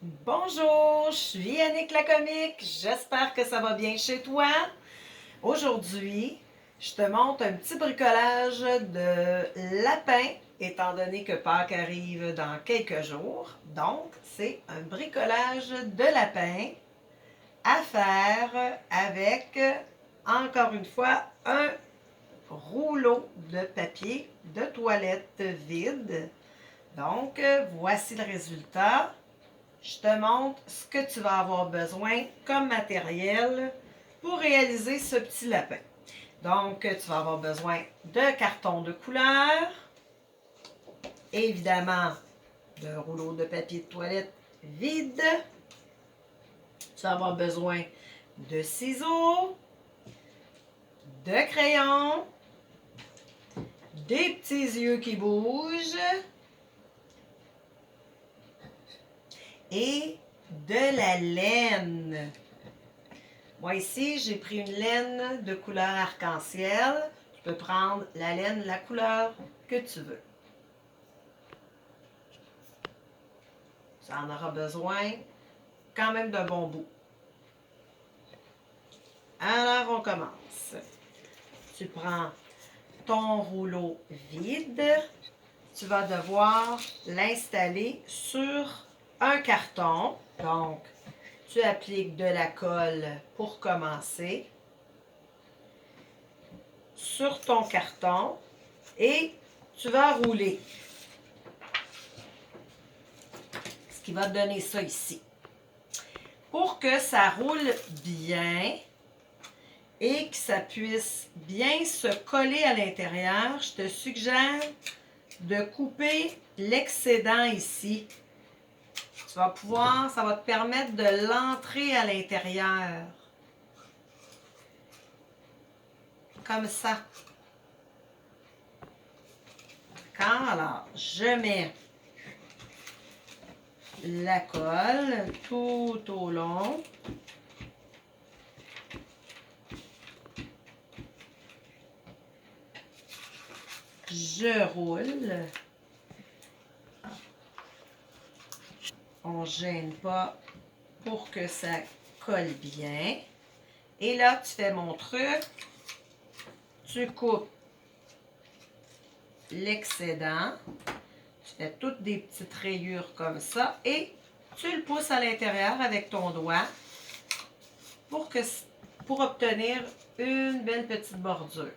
Bonjour, je suis Yannick la comique, j'espère que ça va bien chez toi. Aujourd'hui, je te montre un petit bricolage de lapin, étant donné que Pâques arrive dans quelques jours. Donc, c'est un bricolage de lapin à faire avec, encore une fois, un rouleau de papier de toilette vide. Donc, voici le résultat. Je te montre ce que tu vas avoir besoin comme matériel pour réaliser ce petit lapin. Donc, tu vas avoir besoin de carton de couleur, évidemment, d'un rouleau de papier de toilette vide. Tu vas avoir besoin de ciseaux, de crayons, des petits yeux qui bougent et de la laine. Moi ici, j'ai pris une laine de couleur arc-en-ciel. Tu peux prendre la laine, la couleur que tu veux. Ça en aura besoin quand même d'un bon bout. Alors, on commence. Tu prends ton rouleau vide. Tu vas devoir l'installer sur un carton. Donc, tu appliques de la colle pour commencer sur ton carton et tu vas rouler. Ce qui va te donner ça ici. Pour que ça roule bien et que ça puisse bien se coller à l'intérieur, je te suggère de couper l'excédent ici. Tu vas pouvoir, ça va te permettre de l'entrer à l'intérieur. Comme ça. D'accord? Alors, je mets la colle tout au long. Je roule. On ne gêne pas pour que ça colle bien. Et là, tu fais mon truc. Tu coupes l'excédent. Tu fais toutes des petites rayures comme ça et tu le pousses à l'intérieur avec ton doigt pour obtenir une belle petite bordure.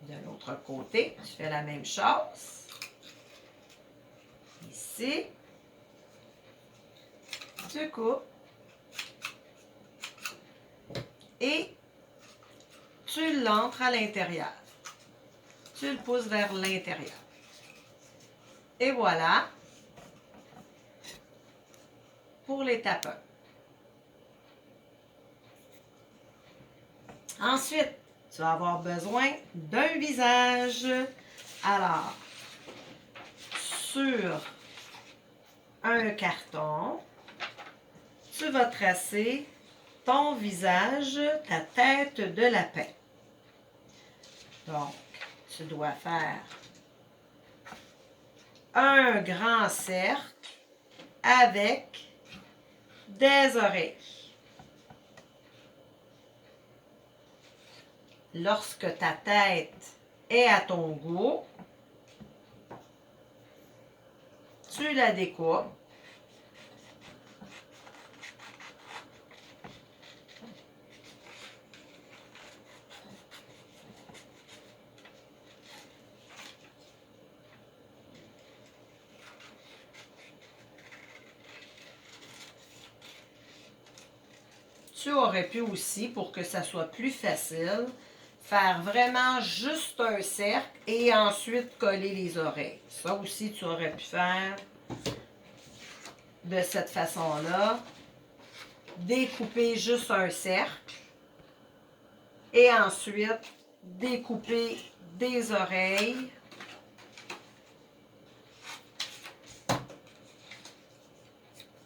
De l'autre côté, tu fais la même chose. Ici, tu coupes et tu l'entres à l'intérieur. Tu le pousses vers l'intérieur. Et voilà pour l'étape 1. Ensuite, tu vas avoir besoin d'un visage. Alors, sur un carton, tu vas tracer ton visage, ta tête de lapin. Donc, tu dois faire un grand cercle avec des oreilles. Lorsque ta tête est à ton goût, tu la découpes. Tu aurais pu aussi, pour que ça soit plus facile, faire vraiment juste un cercle et ensuite coller les oreilles. Ça aussi, tu aurais pu faire de cette façon-là. Découper juste un cercle et ensuite découper des oreilles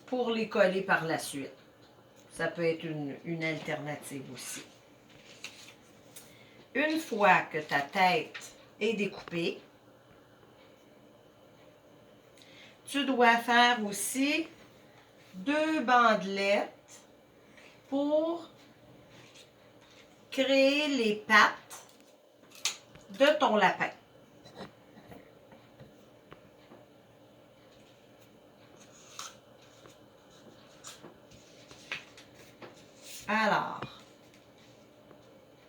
pour les coller par la suite. Ça peut être une alternative aussi. Une fois que ta tête est découpée, Tu dois faire aussi 2 bandelettes pour créer les pattes de ton lapin. Alors,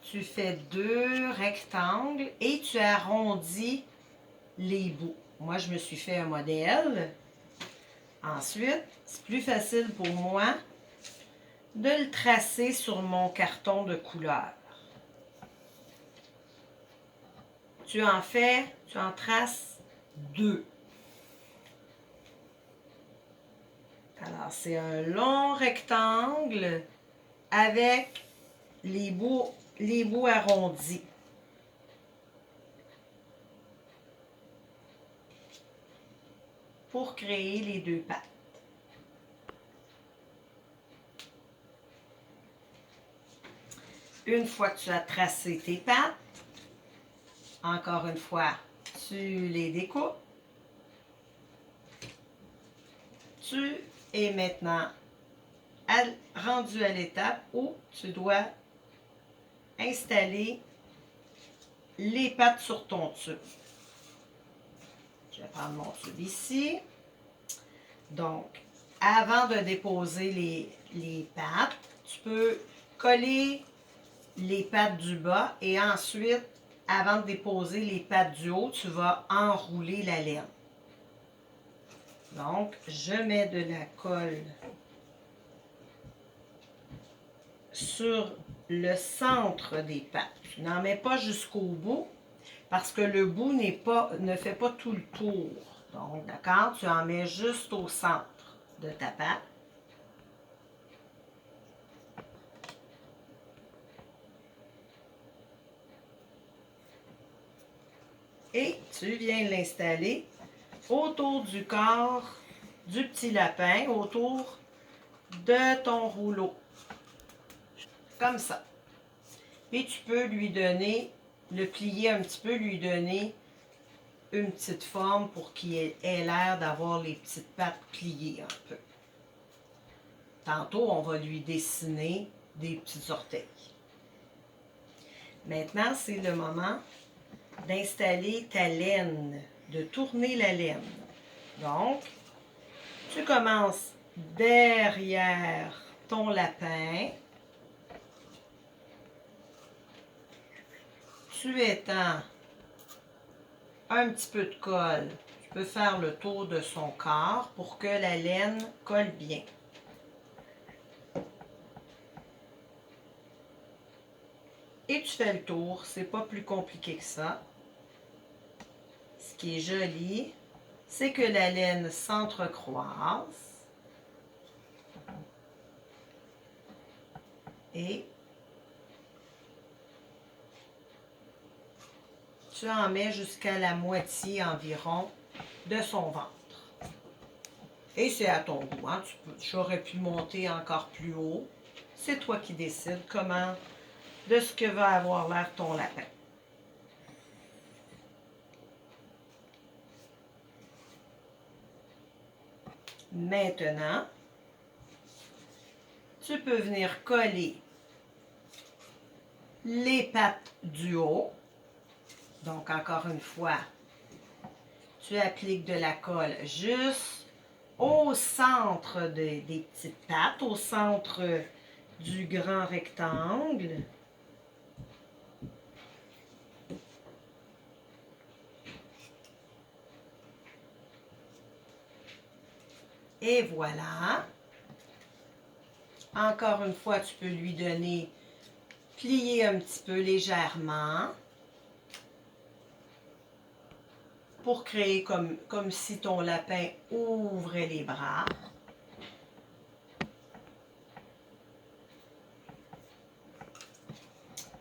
tu fais 2 rectangles et tu arrondis les bouts. Moi, je me suis fait un modèle. Ensuite, c'est plus facile pour moi de le tracer sur mon carton de couleur. Tu en traces 2. Alors, c'est un long rectangle avec les bouts arrondis. Pour créer les 2 pattes. Une fois que tu as tracé tes pattes, encore une fois, tu les découpes. Tu es maintenant rendu à l'étape où tu dois installer les pattes sur ton tube. Je vais prendre mon tube ici. Donc, avant de déposer les pattes, tu peux coller les pattes du bas et ensuite, avant de déposer les pattes du haut, tu vas enrouler la laine. Donc, je mets de la colle sur le centre des pattes. Tu n'en mets pas jusqu'au bout parce que le bout ne fait pas tout le tour. Donc, d'accord, tu en mets juste au centre de ta patte. Et tu viens l'installer autour du corps du petit lapin, autour de ton rouleau. Comme ça. Et tu peux lui donner, le plier un petit peu, lui donner une petite forme pour qu'il ait l'air d'avoir les petites pattes pliées un peu. Tantôt, on va lui dessiner des petits orteils. Maintenant, c'est le moment d'installer ta laine, de tourner la laine. Donc, tu commences derrière ton lapin. Tu étends un petit peu de colle. Tu peux faire le tour de son corps pour que la laine colle bien. Et tu fais le tour, c'est pas plus compliqué que ça. Ce qui est joli, c'est que la laine s'entrecroise. Et tu en mets jusqu'à la moitié environ de son ventre. Et c'est à ton goût. Hein? J'aurais pu monter encore plus haut. C'est toi qui décides de ce que va avoir l'air ton lapin. Maintenant, tu peux venir coller les pattes du haut. Donc, encore une fois, tu appliques de la colle juste au centre des petites pattes, au centre du grand rectangle. Et voilà. Encore une fois, tu peux lui donner, plier un petit peu légèrement pour créer comme si ton lapin ouvrait les bras.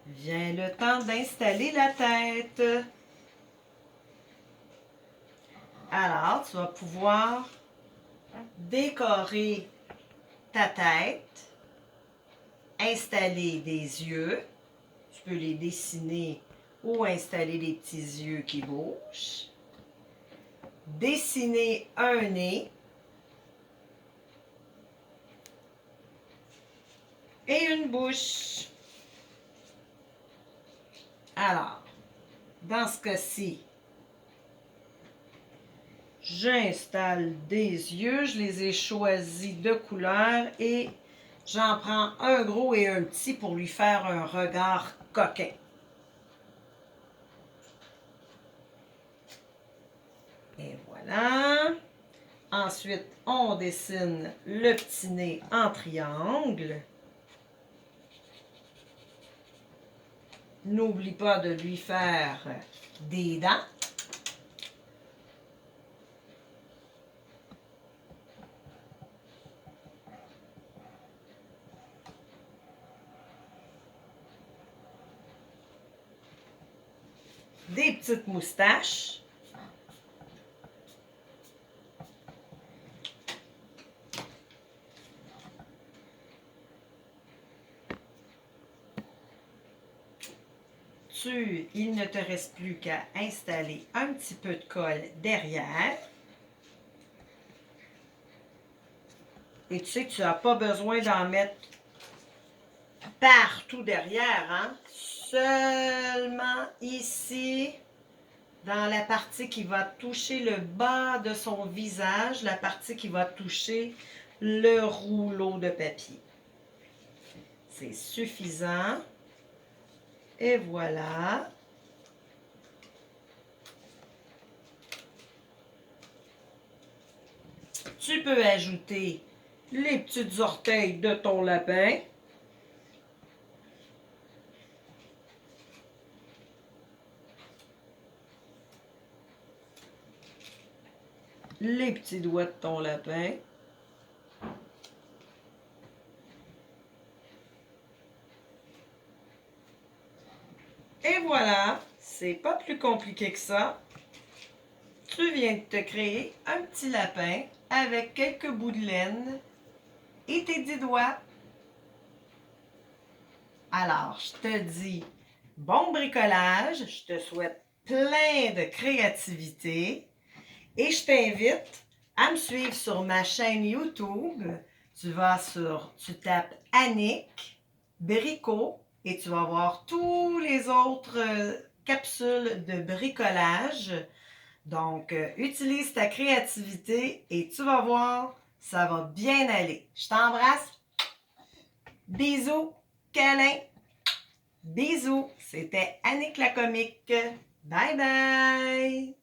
Vient le temps d'installer la tête. Alors, tu vas pouvoir décorer ta tête, installer des yeux. Tu peux les dessiner ou installer des petits yeux qui bougent. dessiner un nez et une bouche. Alors, dans ce cas-ci, j'installe des yeux, je les ai choisis de couleur et j'en prends un gros et un petit pour lui faire un regard coquin. Et voilà. Ensuite, on dessine le petit nez en triangle. N'oublie pas de lui faire des dents. Des petites moustaches. Il ne te reste plus qu'à installer un petit peu de colle derrière. Et tu sais que tu n'as pas besoin d'en mettre partout derrière, hein? Seulement ici, dans la partie qui va toucher le bas de son visage, la partie qui va toucher le rouleau de papier. C'est suffisant. Et voilà. Tu peux ajouter les petites orteils de ton lapin. Les petits doigts de ton lapin. Et voilà, c'est pas plus compliqué que ça. Tu viens de te créer un petit lapin avec quelques bouts de laine et tes 10 doigts. Alors, je te dis bon bricolage, je te souhaite plein de créativité et je t'invite à me suivre sur ma chaîne YouTube. Tu tapes Annick Bricot et tu vas voir tous les autres capsules de bricolage. Donc, utilise ta créativité et tu vas voir, ça va bien aller. Je t'embrasse. Bisous, câlins. Bisous. C'était Annick la comique. Bye bye.